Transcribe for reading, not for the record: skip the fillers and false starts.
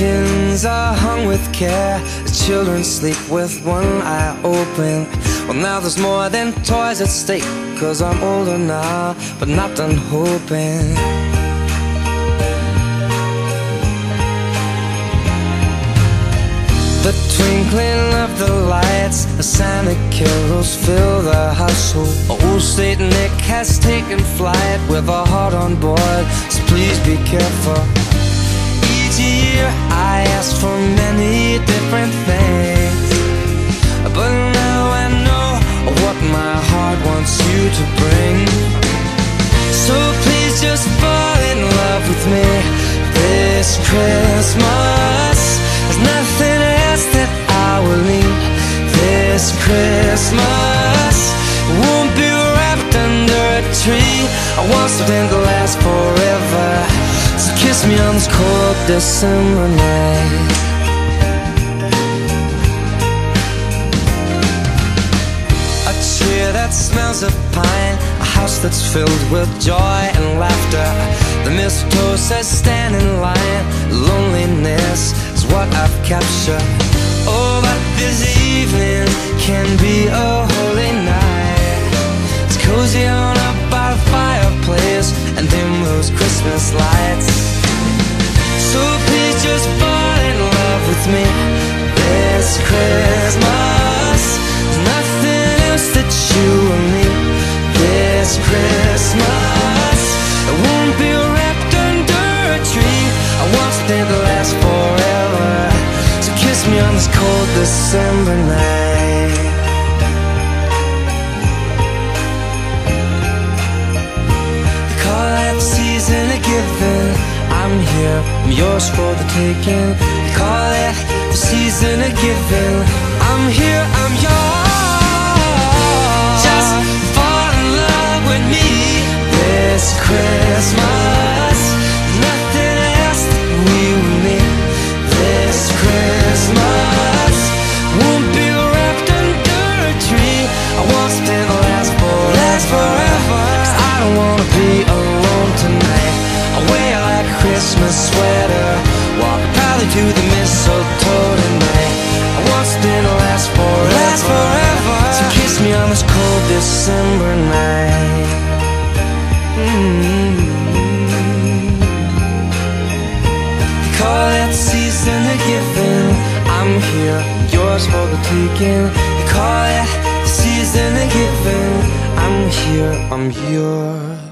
Curtains are hung with care. The children sleep with one eye open. Well, now there's more than toys at stake, 'cause I'm older now, but not done hoping. The twinkling of the lights, the Santa carols fill the household. Old Saint Nick has taken flight with a heart on board, so please be careful. Each year I ask for many different things, but now I know what my heart wants you to bring. So please just fall in love with me this Christmas. There's nothing else that I will need this Christmas. Won't be wrapped under a tree. I want something to last forever. So kiss me on this cold December night. A tree that smells of pine, a house that's filled with joy and laughter. The mistletoe says stand in line. Loneliness is what I've captured. Oh, but this evening can be a holy night. It's cozy on up by the fireplace and dim those Christmas lights. So please just fall in love with me this Christmas. There's nothing else that you will need this Christmas. It won't be wrapped under a tree. I want something to last forever. So kiss me on this cold December night. They call that season a giving. I'm here, I'm yours for the taking. They call it the season of giving. I'm here, I'm yours. Just fall in love with me this Christmas. Nothing else that we will need this Christmas. Won't be wrapped under a tree. I want something to last forever. 'Cause I don't wanna be alone tonight. I wear like a Christmas sweater, walk proudly to the mistletoe tonight. I want something to last forever. So kiss me on this cold December night. They call that season of giving. I'm here, yours for the taking. They call it the season of giving. I'm here, I'm yours.